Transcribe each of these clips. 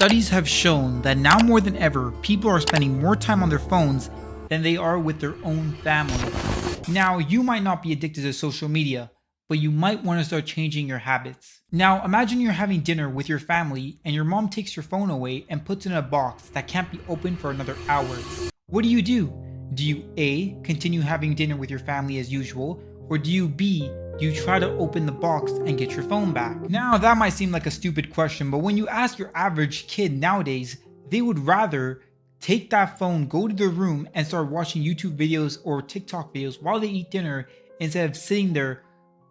Studies have shown that now more than ever, people are spending more time on their phones than they are with their own family. Now, you might not be addicted to social media, but you might want to start changing your habits. Now, imagine you're having dinner with your family and your mom takes your phone away and puts it in a box that can't be opened for another hour. What do? Do you A, continue having dinner with your family as usual, or do you B, you try to open the box and get your phone back? Now, that might seem like a stupid question, but when you ask your average kid nowadays, they would rather take that phone, go to their room, and start watching YouTube videos or TikTok videos while they eat dinner instead of sitting there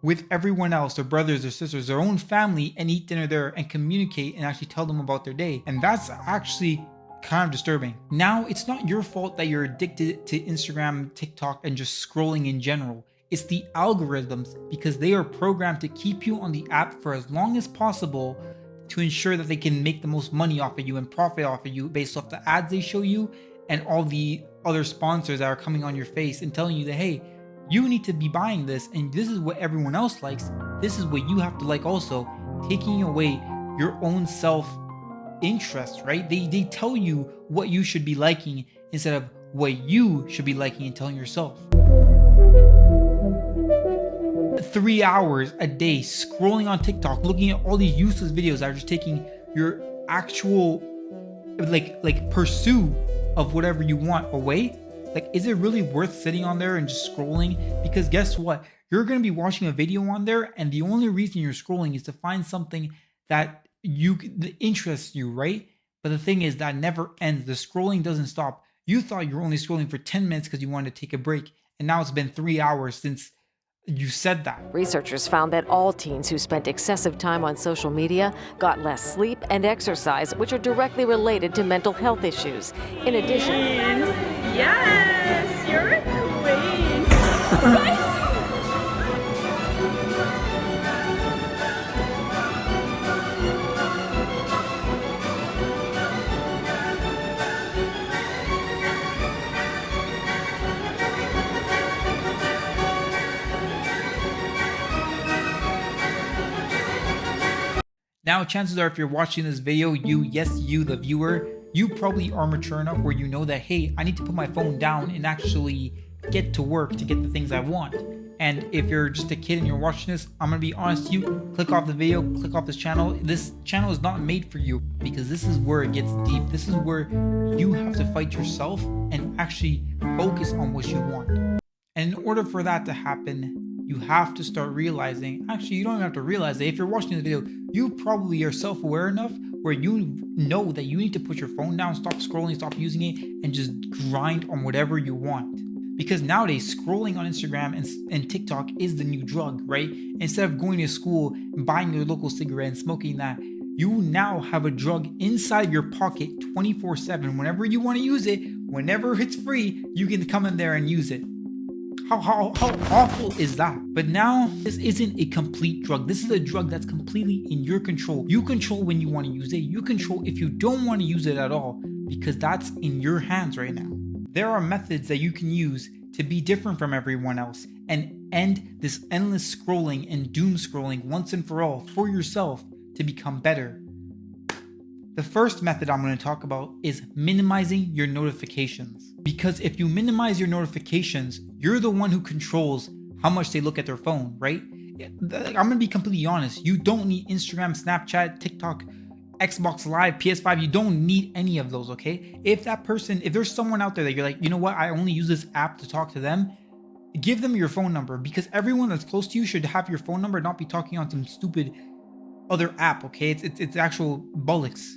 with everyone else, their brothers, their sisters, their own family, and eat dinner there and communicate and actually tell them about their day. And that's actually kind of disturbing. Now, it's not your fault that you're addicted to Instagram, TikTok, and just scrolling in general. It's the algorithms, because they are programmed to keep you on the app for as long as possible to ensure that they can make the most money off of you and profit off of you based off the ads they show you and all the other sponsors that are coming on your face and telling you that, hey, you need to be buying this and this is what everyone else likes. This is what you have to like also, taking away your own self-interest, right? They tell you what you should be liking instead of what you should be liking and telling yourself. 3 hours a day scrolling on TikTok, looking at all these useless videos that are just taking your actual like pursuit of whatever you want away. Like, is it really worth sitting on there and just scrolling? Because guess what? You're going to be watching a video on there, and the only reason you're scrolling is to find something that interests you, right? But the thing is, that never ends. The scrolling doesn't stop. You thought you were only scrolling for 10 minutes because you wanted to take a break, and now it's been 3 hours since you said that. Researchers found that all teens who spent excessive time on social media got less sleep and exercise, which are directly related to mental health issues. In addition, yes, you're a queen. Now, chances are if you're watching this video, you, the viewer, you probably are mature enough where you know that, hey, I need to put my phone down and actually get to work to get the things I want. And if you're just a kid and you're watching this, I'm gonna be honest with you, click off the video, click off this channel. This channel is not made for you, because this is where it gets deep. This is where you have to fight yourself and actually focus on what you want. And in order for that to happen, you have to start realizing, actually, you don't even have to realize that if you're watching this video, you probably are self-aware enough where you know that you need to put your phone down, stop scrolling, stop using it, and just grind on whatever you want. Because nowadays, scrolling on Instagram and TikTok is the new drug, right? Instead of going to school and buying your local cigarette and smoking that, you now have a drug inside your pocket 24/7. Whenever you want to use it, whenever it's free, you can come in there and use it. How awful is that? But now, this isn't a complete drug. This is a drug that's completely in your control. You control when you want to use it. You control if you don't want to use it at all, because that's in your hands right now. There are methods that you can use to be different from everyone else and end this endless scrolling and doom scrolling once and for all for yourself to become better. The first method I'm going to talk about is minimizing your notifications. Because if you minimize your notifications, you're the one who controls how much they look at their phone, right? I'm going to be completely honest. You don't need Instagram, Snapchat, TikTok, Xbox Live, PS5. You don't need any of those, okay? If there's someone out there that you're like, you know what, I only use this app to talk to them, give them your phone number, because everyone that's close to you should have your phone number, not be talking on some stupid other app, okay? It's actual bollocks.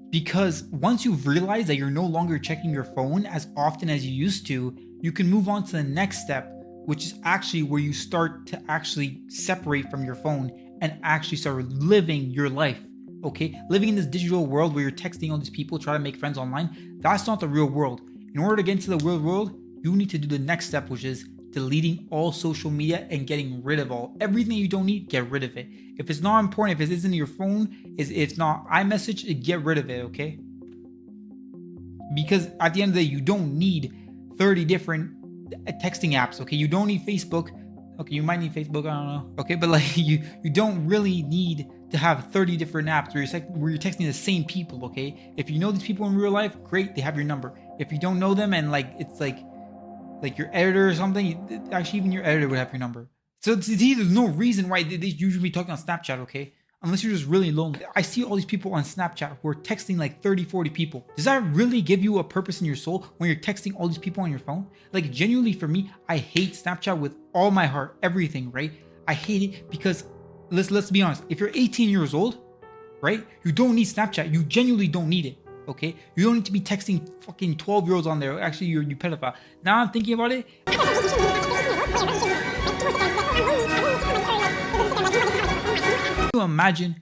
Because once you've realized that you're no longer checking your phone as often as you used to, you can move on to the next step, which is actually where you start to actually separate from your phone and actually start living your life, okay? Living in this digital world where you're texting all these people, trying to make friends online, that's not the real world. In order to get into the real world, you need to do the next step, which is deleting all social media and getting rid of everything you don't need. Get rid of it. If it's not important, if it isn't your phone, it's not iMessage, get rid of it, okay? Because at the end of the day, you don't need 30 different texting apps, okay? You don't need Facebook, Okay, you might need Facebook, I don't know. Okay, but like you don't really need to have 30 different apps where you're texting the same people, okay? If you know these people in real life, great, they have your number. If you don't know them and like it's like your editor or something, actually even your editor would have your number. So there's no reason why they usually be talking on Snapchat, okay? Unless you're just really lonely. I see all these people on Snapchat who are texting like 30, 40 people. Does that really give you a purpose in your soul when you're texting all these people on your phone? Like genuinely for me, I hate Snapchat with all my heart, everything, right? I hate it because let's be honest. If you're 18 years old, right? You don't need Snapchat. You genuinely don't need it, okay? You don't need to be texting fucking 12-year-olds on there. Actually, you pedophile. Now I'm thinking about it. Imagine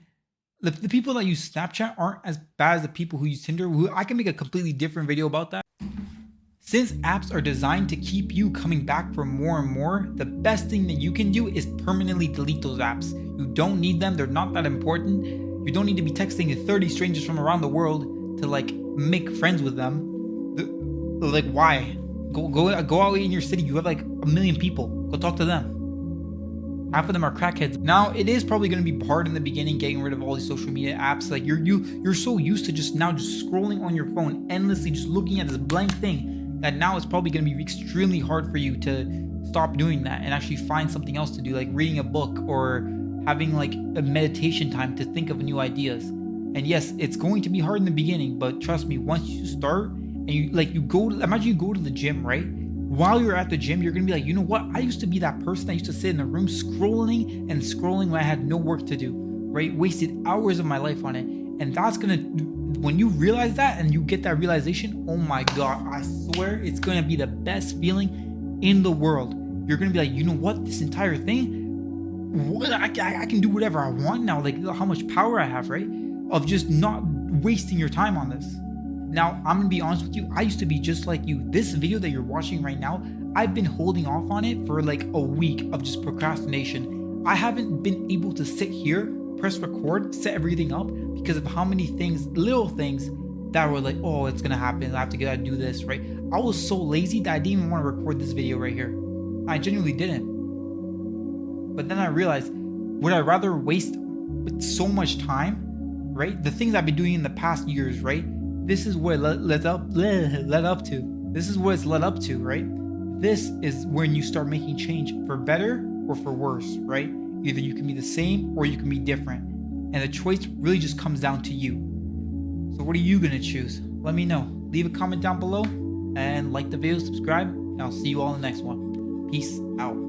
the people that use Snapchat aren't as bad as the people who use Tinder. I can make a completely different video about that. Since apps are designed to keep you coming back for more and more, the best thing that you can do is permanently delete those apps. You don't need them. They're not that important. You don't need to be texting 30 strangers from around the world to like make friends with them. Like why? Go out in your city. You have like 1 million people. Go talk to them. Half of them are crackheads. Now, it is probably going to be hard in the beginning getting rid of all these social media apps. Like you're so used to just scrolling on your phone endlessly, just looking at this blank thing, that now it's probably going to be extremely hard for you to stop doing that and actually find something else to do, like reading a book or having like a meditation time to think of new ideas. And yes, it's going to be hard in the beginning, but trust me, once you start and imagine you go to the gym, right? While you're at the gym, you're gonna be like, you know what? I used to be that person that used to sit in the room scrolling when I had no work to do, right? Wasted hours of my life on it. And that's gonna, when you realize that and you get that realization, oh my God, I swear it's gonna be the best feeling in the world. You're gonna be like, you know what? This entire thing, I can do whatever I want now. Like how much power I have, right? Of just not wasting your time on this. Now, I'm gonna be honest with you, I used to be just like you. This video that you're watching right now, I've been holding off on it for like a week of just procrastination. I haven't been able to sit here, press record, set everything up because of how many things, little things that were like, oh, it's gonna happen, I have to gotta do this, right? I was so lazy that I didn't even want to record this video right here. I genuinely didn't. But then I realized, would I rather waste so much time, right? The things I've been doing in the past years, right? This is what it led up to. This is what it's led up to, right? This is when you start making change for better or for worse, right? Either you can be the same or you can be different. And the choice really just comes down to you. So what are you gonna choose? Let me know. Leave a comment down below and like the video, subscribe, and I'll see you all in the next one. Peace out.